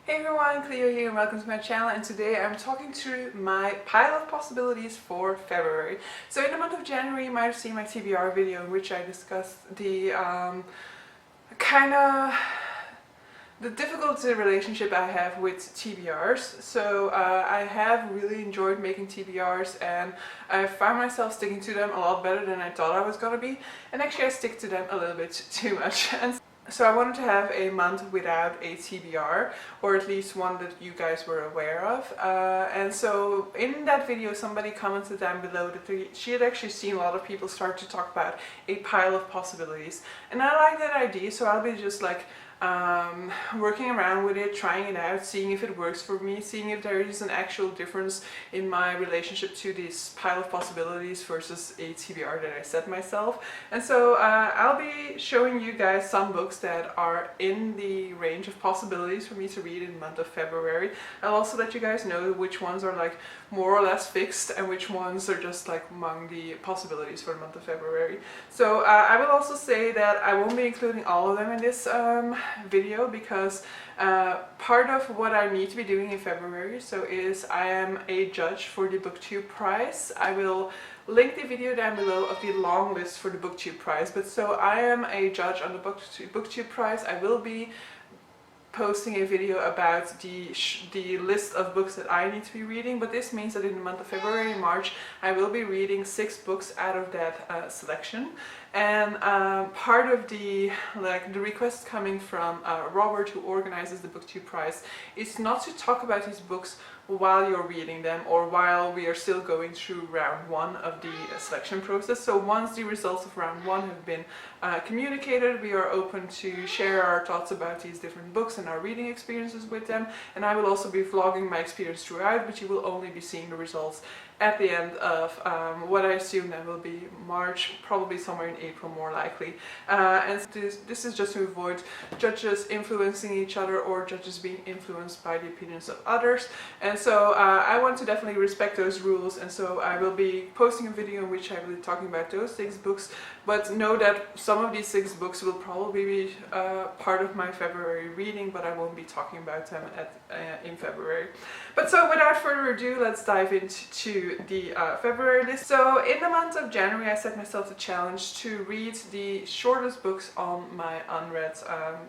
Hey everyone, Cleo here and welcome to my channel, and today I'm talking through my pile of possibilities for February. So in the month of January you might have seen my TBR video in which I discussed the the difficult relationship I have with TBRs. So I have really enjoyed making TBRs and I found myself sticking to them a lot better than I thought I was gonna be, and actually I stick to them a little bit too much. And so I wanted to have a month without a TBR, or at least one that you guys were aware of. And so in that video somebody commented down below that she had actually seen a lot of people start to talk about a pile of possibilities. And I like that idea, so I'll be just like working around with it, trying it out, seeing if it works for me, seeing if there is an actual difference in my relationship to this pile of possibilities versus a TBR that I set myself. And so I'll be showing you guys some books that are in the range of possibilities for me to read in the month of February. I'll also let you guys know which ones are like more or less fixed and which ones are just like among the possibilities for the month of February. So I will also say that I won't be including all of them in this video because part of what I need to be doing in February is I am a judge for the Booktube Prize. I will link the video down below of the long list for the Booktube Prize, but so I am a judge on the Booktube Prize. I will be posting a video about the list of books that I need to be reading, but this means that in the month of February and March I will be reading 6 books out of that selection. And part of the request coming from Robert, who organizes the Booktube Prize, is not to talk about these books while you're reading them or while we are still going through round 1 of the selection process. So once the results of round 1 have been communicated, we are open to share our thoughts about these different books and our reading experiences with them. And I will also be vlogging my experience throughout, but you will only be seeing the results at the end of what I assume that will be March, probably somewhere in April more likely. And this is just to avoid judges influencing each other or judges being influenced by the opinions of others. And so I want to definitely respect those rules, and so I will be posting a video in which I will be talking about those 6 books, but know that some of these 6 books will probably be part of my February reading, but I won't be talking about them in February. But so without further ado, let's dive into the February list. So in the month of January I set myself the challenge to read the shortest books on my unread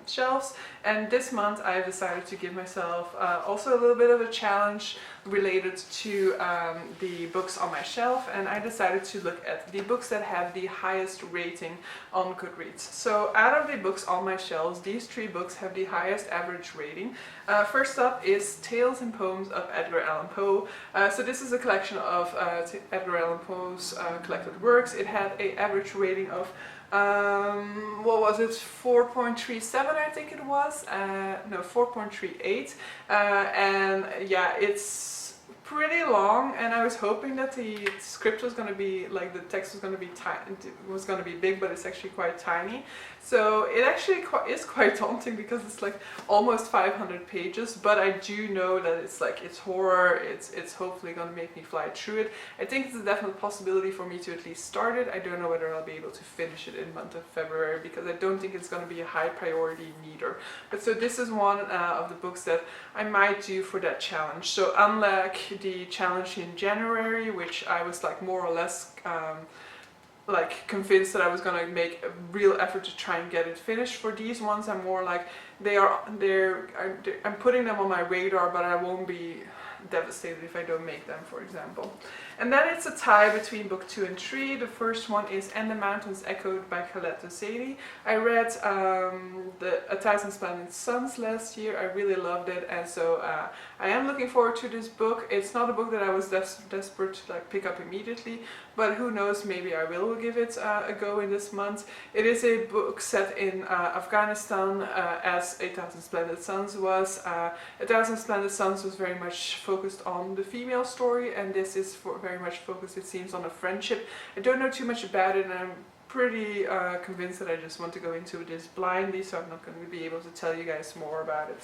shelves, and this month I have decided to give myself also a little bit of a challenge related to the books on my shelf, and I decided to look at the books that have the highest rating on Goodreads. So out of the books on my shelves, these 3 books have the highest average rating. First up is Tales and Poems of Edgar Allan Poe. So this is a collection of Edgar Allan Poe's collected works. It had an average rating of what was it, 4.37 I think it was, no, 4.38, and yeah, it's pretty long, and I was hoping that the script was going to be like, the text was going to be big, but it's actually quite tiny. So it actually is quite daunting because it's like almost 500 pages, but I do know that it's horror, it's hopefully going to make me fly through it. I think it's a definite possibility for me to at least start it. I don't know whether I'll be able to finish it in the month of February because I don't think it's going to be a high priority neither. But so this is one of the books that I might do for that challenge. So unlike the challenge in January, which I was like more or less convinced that I was gonna make a real effort to try and get it finished, for these ones I'm more like I'm putting them on my radar, but I won't be devastated if I don't make them, for example. And then it's a tie between book 2 and 3. The first one is And the Mountains Echoed by Khaled Hosseini. I read A Thousand Splendid Suns last year. I really loved it, and so I am looking forward to this book. It's not a book that I was desperate to pick up immediately, but who knows, maybe I will give it a go in this month. It is a book set in Afghanistan, as A Thousand Splendid Suns was. A Thousand Splendid Suns was very much focused on the female story, and this is very much focused, it seems, on a friendship. I don't know too much about it, and I'm pretty convinced that I just want to go into this blindly, so I'm not going to be able to tell you guys more about it.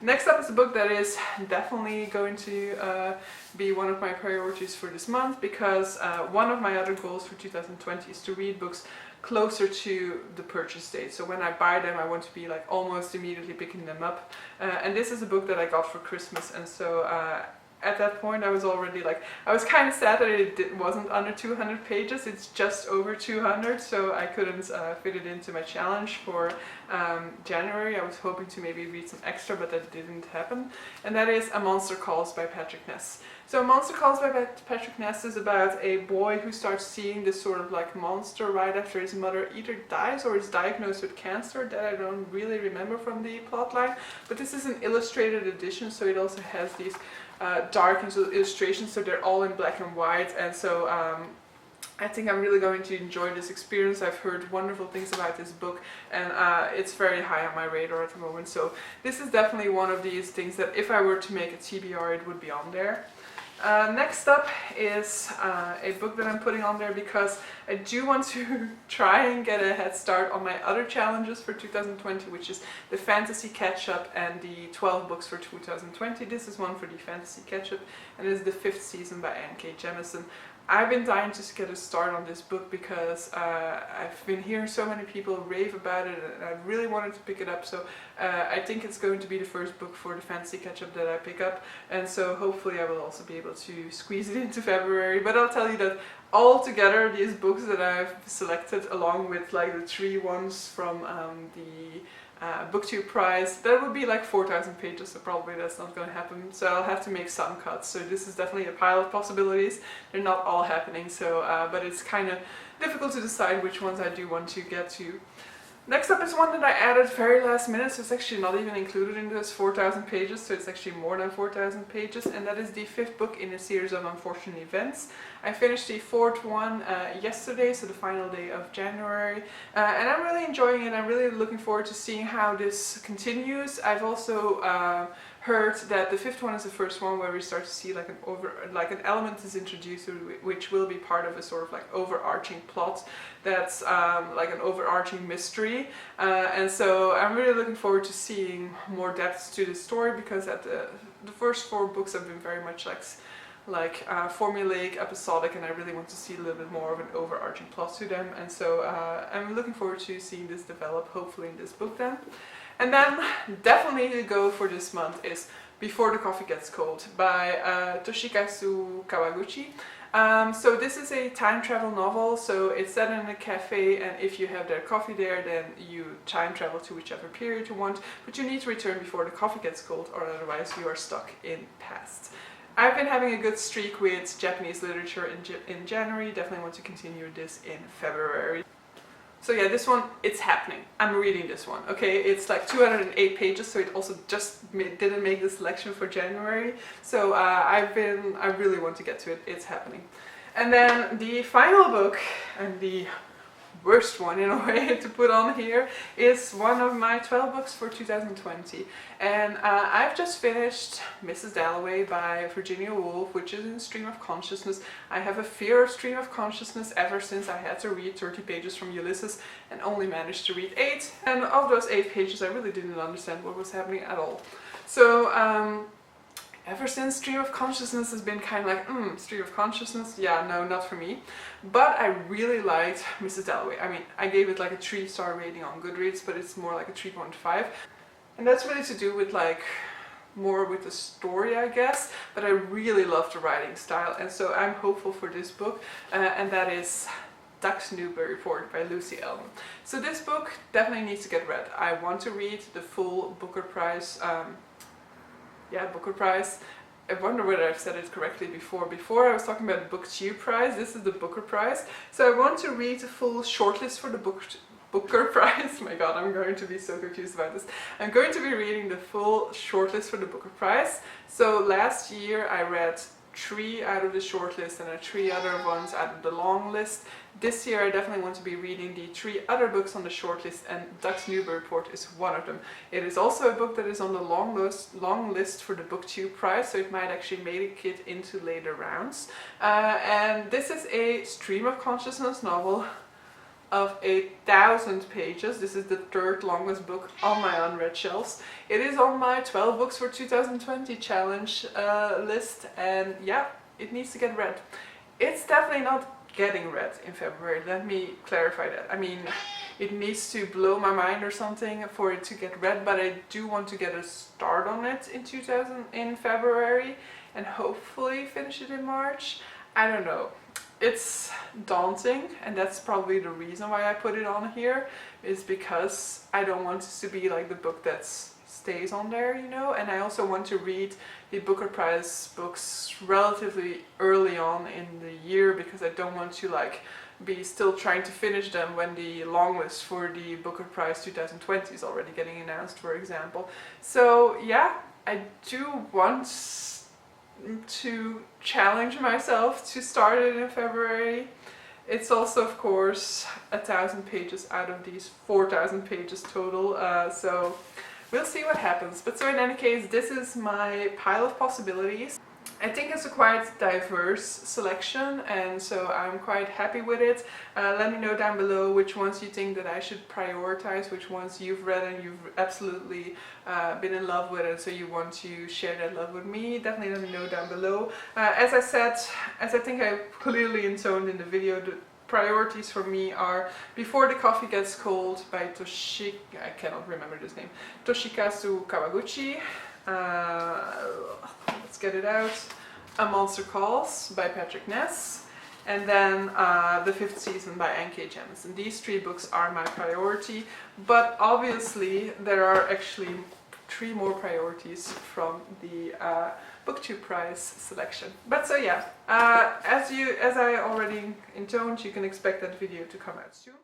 Next up is a book that is definitely going to be one of my priorities for this month, because one of my other goals for 2020 is to read books closer to the purchase date. So when I buy them, I want to be like almost immediately picking them up. And this is a book that I got for Christmas, and so at that point I was already like, I was kind of sad that it wasn't under 200 pages, it's just over 200, so I couldn't fit it into my challenge for January. I was hoping to maybe read some extra, but that didn't happen. And that is A Monster Calls by Patrick Ness. So A Monster Calls by Patrick Ness is about a boy who starts seeing this sort of like monster right after his mother either dies or is diagnosed with cancer. That I don't really remember from the plotline, but this is an illustrated edition, so it also has these dark illustrations, so they're all in black and white, and so I think I'm really going to enjoy this experience. I've heard wonderful things about this book, and it's very high on my radar at the moment, so this is definitely one of these things that if I were to make a TBR, it would be on there. Next up is a book that I'm putting on there because I do want to try and get a head start on my other challenges for 2020, which is the Fantasy Catch-Up and the 12 books for 2020. This is one for the Fantasy Catch-Up, and it is the 5th season by N.K. Jemisin. I've been dying to get a start on this book because I've been hearing so many people rave about it, and I really wanted to pick it up, so I think it's going to be the first book for the Fantasy Catch-Up that I pick up, and so hopefully I will also be able to squeeze it into February. But I'll tell you that all together, these books that I've selected, along with like the 3 ones from the Booktube Prize, that would be like 4,000 pages, so probably that's not going to happen, so I'll have to make some cuts. So this is definitely a pile of possibilities. They're not all happening, so but it's kind of difficult to decide which ones I do want to get to. Next up is one that I added very last minute, so it's actually not even included in those 4,000 pages, so it's actually more than 4,000 pages, and that is the 5th book in a series of unfortunate events. I finished the 4th one yesterday, so the final day of January, and I'm really enjoying it. I'm really looking forward to seeing how this continues. I've also heard that the 5th one is the first one where we start to see like an element is introduced which will be part of a sort of like overarching plot that's like an overarching mystery, and so I'm really looking forward to seeing more depth to the story, because at the first 4 books have been very much like formulaic, episodic, and I really want to see a little bit more of an overarching plot to them, and so I'm looking forward to seeing this develop, hopefully in this book then. And then definitely the go for this month is Before the Coffee Gets Cold by Toshikazu Kawaguchi. So this is a time travel novel, so it's set in a cafe, and if you have their coffee there, then you time travel to whichever period you want, but you need to return before the coffee gets cold, or otherwise you are stuck in past. I've been having a good streak with Japanese literature in January, definitely want to continue this in February. So yeah, this one, it's happening. I'm reading this one, okay? It's like 208 pages, so it also just didn't make the selection for January. So I really want to get to it. It's happening. And then the final book, and the worst one in a way to put on here, is one of my 12 books for 2020, and I've just finished Mrs. Dalloway by Virginia Woolf, which is in Stream of Consciousness. I have a fear of Stream of Consciousness ever since I had to read 30 pages from Ulysses and only managed to read 8, and of those 8 pages I really didn't understand what was happening at all. So ever since Stream of Consciousness has been kind of like, Stream of Consciousness, yeah, no, not for me. But I really liked Mrs. Dalloway. I mean, I gave it like a 3-star rating on Goodreads, but it's more like a 3.5. And that's really to do with like, more with the story, I guess. But I really love the writing style, and so I'm hopeful for this book, and that is Duck's Newbury Report by Lucy Ellen. So this book definitely needs to get read. I want to read the full Booker Prize, Booker Prize. I wonder whether I've said it correctly before. Before I was talking about Booktube Prize, this is the Booker Prize. So I want to read the full shortlist for the Booker Prize. My god, I'm going to be so confused about this. I'm going to be reading the full shortlist for the Booker Prize. So last year I read 3 out of the shortlist and 3 other ones out of the long list. This year I definitely want to be reading the 3 other books on the shortlist, and Duck's Newbury Report is one of them. It is also a book that is on the long list for the Booktube Prize, so it might actually make it into later rounds. And this is a stream of consciousness novel of 1,000 pages. This is the 3rd longest book on my unread shelves. It is on my 12 books for 2020 challenge list, and yeah, it needs to get read. It's definitely not getting read in February. Let me clarify that. I mean, it needs to blow my mind or something for it to get read, but I do want to get a start on it in February and hopefully finish it in March. I don't know. It's daunting, and that's probably the reason why I put it on here, is because I don't want this to be like the book that stays on there, you know, and I also want to read the Booker Prize books relatively early on in the year, because I don't want to like be still trying to finish them when the longlist for the Booker Prize 2020 is already getting announced, for example. So yeah, I do want to challenge myself to start it in February. It's also, of course, 1,000 pages out of these 4,000 pages total, so we'll see what happens. But so in any case, this is my pile of possibilities. I think it's a quite diverse selection, and so I'm quite happy with it. Let me know down below which ones you think that I should prioritize, which ones you've read and you've absolutely been in love with, and so you want to share that love with me. Definitely let me know down below. As I said, as I think I clearly intoned in the video, the priorities for me are Before the Coffee Gets Cold by I cannot remember this name, Toshikazu Kawaguchi. Let's get it out. A Monster Calls by Patrick Ness, and then The Fifth Season by N.K. Jemisin. These 3 books are my priority, but obviously there are actually 3 more priorities from the Booktube Prize selection. But so yeah, as I already intoned, you can expect that video to come out soon.